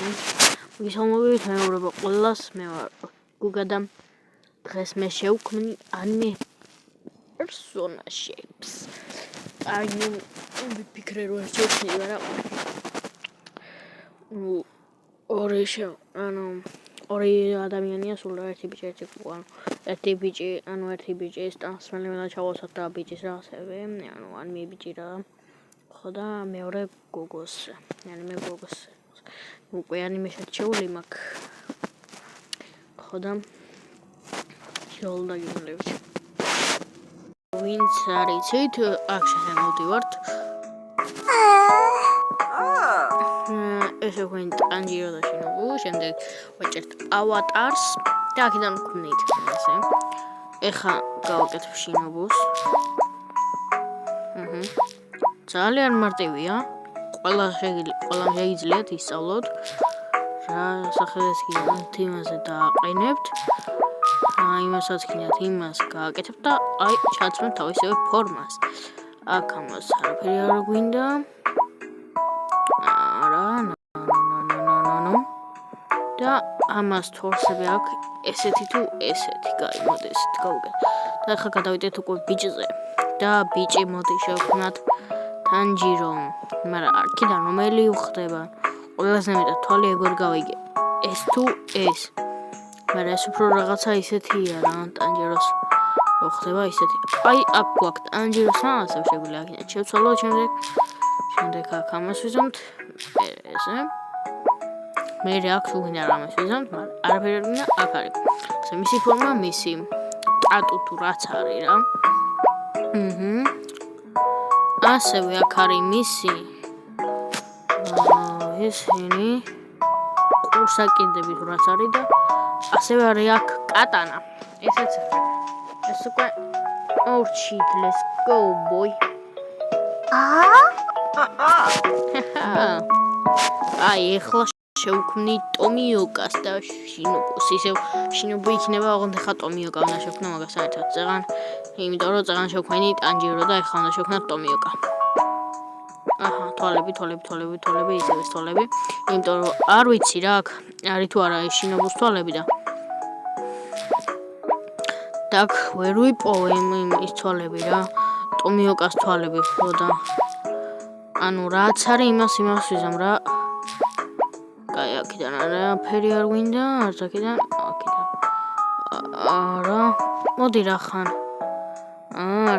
მოგესალმებით, მეურვება ყველას, მე ვარ გუგა და დღეს მე შევქმნი ანიმე Persona Shapes. ვიფიქრე რომ ეს შევქმნი, მაგრამ ორი ადამიანია სულ ერთი ბიჭი, ერთი ბიჭი სტანსმელი უნდა ჩავოსოთ და ბიჭის რაღაცები, ანიმე ბიჭი რა. ხო და მეორე გოგოს, მე გოგოს უკვე ანიმეშად შეული მაქვს. ხო და შეულდაგიმლებით. ვინც არ იცით, აქ შემოვდივართ. ესე ვქენით ტანჯირო და შინობუ, შემდეგ ვაჭერთ ავატარს და აქედან ვქმნით ესე. ეხა გავაკეთებ შინობუს. ძალიან მარტივია. ყველა შეგიძლიათ ისწავლოთ. რა სახელს გინდათ იმაზე დააყენებთ. იმასაც გინდათ იმას გააკეთებთ და აი ჩაცმეთ თავისივე ფორმას. აქ ამას არაფერი არ გვინდა. და ამას თორსები აქვს ესეთი თუ ესეთი. მოდი ესეთი გავუკეთე. და ახლა გადავიდეთ უკვე ბიჭზე. და ბიჭი მოდი შევქმნათ ტანჯირო. მაგრამ აქედან რომელი უხდება? ყველაზე მეტად თვალი ეგ გავიგე. ეს თუ ეს. მაგრამ ეს უფრო რაღაცა ისეთია რა, ტანჯიროს რო ხდება ისეთი. აი აქ გვაქვს ტანჯიროს ამასებ შეგვიძლია აქედან შევცვალოთ შემდეგ აქ ამას ვიზამთ. ესე მე აქ უნდა რამეს ვიზამთ, მაგრამ არაფერი არ გვინდა აქ არის. ესე მისი ფორმა, მისი ტატუ თუ რაც არის რა. ასევე აქ არის მისი ესენი კურსაკიდები თუ რაც არის და ასევე არის აქ კატანა. ესეც ეს უკვე ორჩით, let's go boy. აი ეხლა შევქმნი ტომიოკას და შინობუს. ისევ შინობუ იქნება, ოღონდ ხა ტომიოკა უნდა შევქმნა მაგას საერთოდ წეღან, იმიტომ რომ წეღან შევქმნი ტანჯირო და ეხლა უნდა შევქმნათ ტომიოკა. თვალები, ისევ ეს თვალები. იმიტომ რომ არ ვიცი რა აქ არის თუ არა ეს შინობუს თვალები და აქ ვერ ვიპოვე ის თვალები რა. ტომიოკას თვალები ხო და ანუ რაც არის იმას ვიზამ რა. კაი, აქედან არაფერი არ გვინდა, არც აქედან. არა, მოდი რა ხან.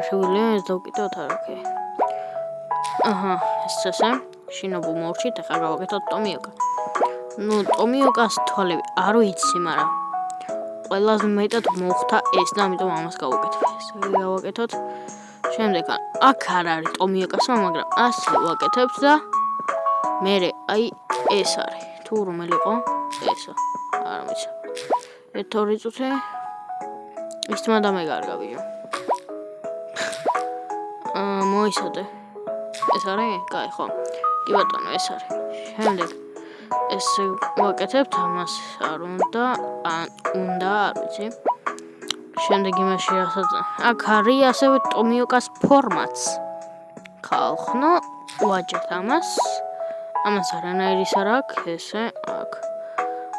შეგვიძლია ეს დავკიდოთ არაქე. ეს ესე შინობუ მოვჭით, ახლა გავაკეთოთ ტომიოკა. ტომიოკას თვალები არ ვიცი, მაგრამ ყველაზე მეტად მოხდა ეს და ამიტომ ამას გავაკეთებ. ესე გავაკეთოთ. შემდეგ აქ არ არის ტომიოკასმა, მაგრამ ასე ვაკეთებთ და მე აი ეს არის. თუ რომელი იყო? ესა. არ ვიცი. ერთ-ორი წუთი. ის თმა და მე კარგა ვიო. მოისადე. ეს არის? კაი, ხო. კი ბატონო, ეს არის. შემდეგ ეს ვაკეთებთ ამას არ უნდა, არ ვიცი. შემდეგ იმაში რასაც აქ არის ასევე ტომიოკას ფორმაც. ხალხნო, ვაჭერთ ამას. ამას არანაირის არ აქვს, ესე აქ.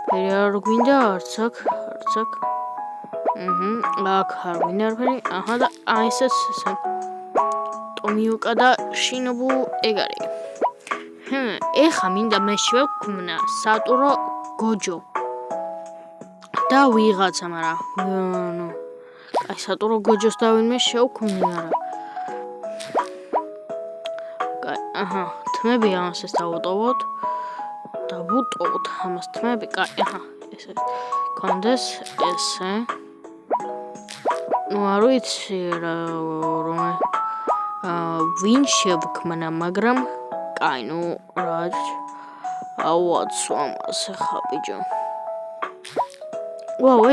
ფერი არ გვინდა, არც აქ. აქ არ გვინდა არაფერი. და ესეც ესე. ტომიოკა და შინობუ ეგ არის. ეხა მინდა მე შევქმნა სატურო გოჯო. და ვიღაცა, მაგრამ აი სატურო გოჯოს და ვინმე შევქმნი, მაგრამ თმები ამას ეს დავუტოვოთ და ვუტოვოთ ამას თმები. კაი, ესე კონდეს ესე. არ ვიცი რომ ვინ შევქმნა, მაგრამ კაი, რა ავაცო ამას ხა ბიჭო.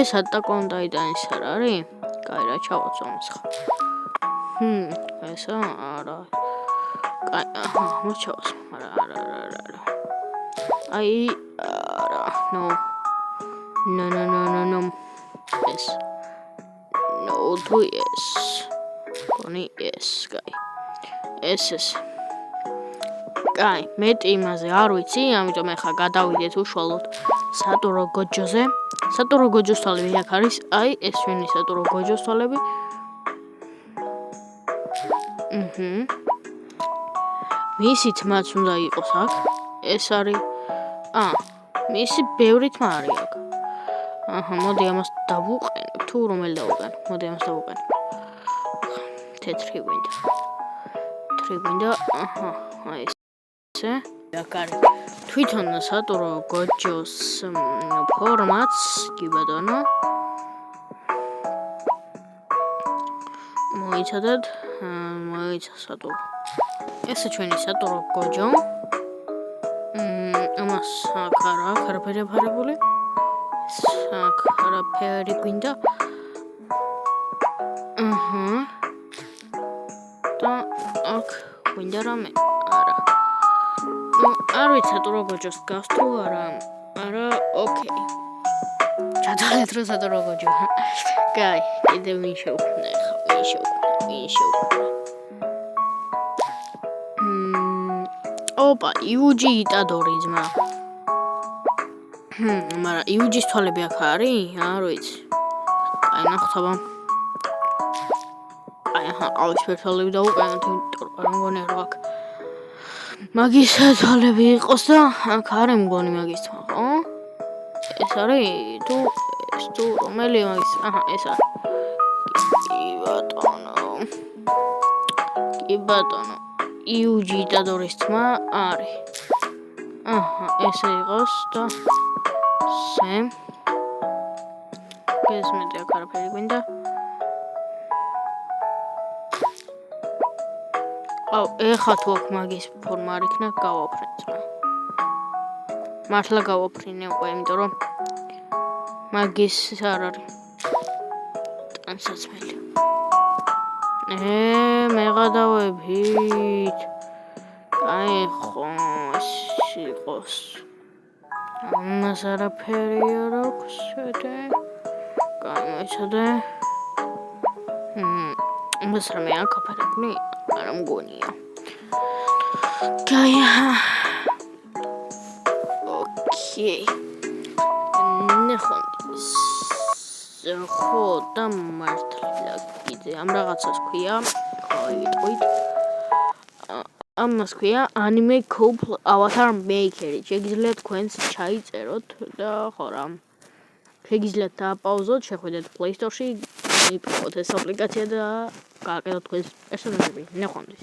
ეს ატაკონდაიდან ის არ არის? კაი, რა ჩავაცო ამას ხა. ესა არა. კაი, მოჩავასო, არა. აი, არა, no. ეს. No, თუ ეს. კონი ეს, კაი. ეს. კაი, მეტი იმაზე არ ვიცი, ამიტომ ახლა გადავიდეთ უშუალოდ სატურო გოჯოზე. სატურო გოჯოს თვალები აქ არის, აი ეს ჩვენი სატურო გოჯოს თვალები. მისი თმაც უნდა იყოს აქ. ეს არის მისი ბევრი თმა არის აქ. მოდი ამას დავუყენებ. თუ რომელი დავუყენებ? მოდი ამას დავუყენებ. თეთრი გვინდა. აი ესე. აქ არის თვითონ სატურო გოჯოს ფორმაც, კი ბატონო. მოიცადეთ, მოიცა სატურო. ესე ჩვენი სატურო გოჯო. ამას აქ არაფერი აფარებული. აქ არაფერი გვინდა. და აქ გვინდა რამე? არა. არ ვიცი სატურო გოჯოს გავს თუ არა. არა, ოკეი. ჩადალეთ რომ სატურო გოჯო. კაი, კიდევ ვინ შევქმნა ახლა? ვინ შევქმნა? ოპა, იუჯი იტადორი ძმა. მაგრამ იუჯის თვალები აქ არის? არ ვიცი. აი, ნახოთ აბა. აი, ყავისფერ თვალები დავუყენოთ, იმიტომ რომ მგონია რომ აქ მაგის თვალები იყოს და აქ არის მგონი მაგის თვა, ხო? ეს არის თუ რომელი მაგის? ეს არის. კი ბატონო. იუჯი იტადორის თმა არის. ესე იყოს და სემ. გესმით აქ არაფერი გვინდა. ეხლა თუ აქ მაგის ფორმა არ იქნა, გავაფრენ ძმა. მართლა გავაფრინე უკვე, იმიტომ რომ მაგის არ არის. ტანსაცმელი. მე გადავებით. აი ხო, იყოს. ამას არაფერი არ აქვს, შედი. გამოიცადე. ამას რამე აქ აფარებული? არა მგონია. კაი. ოკეი. ნახოთ. ხო, და მართლა კიდე ამ რაღაცას ქვია. ხო, იტყვით. ამას ქვია anime couple avatar maker. შეგიძლიათ თქვენს ჩაიწეროთ და ხო რა. შეგიძლიათ დააპაუზოთ, შეხვიდეთ Play Store-ში, მიპოვოთ ეს აპლიკაცია და გააკეთოთ თქვენს პერსონაჟები. ნახვამდის.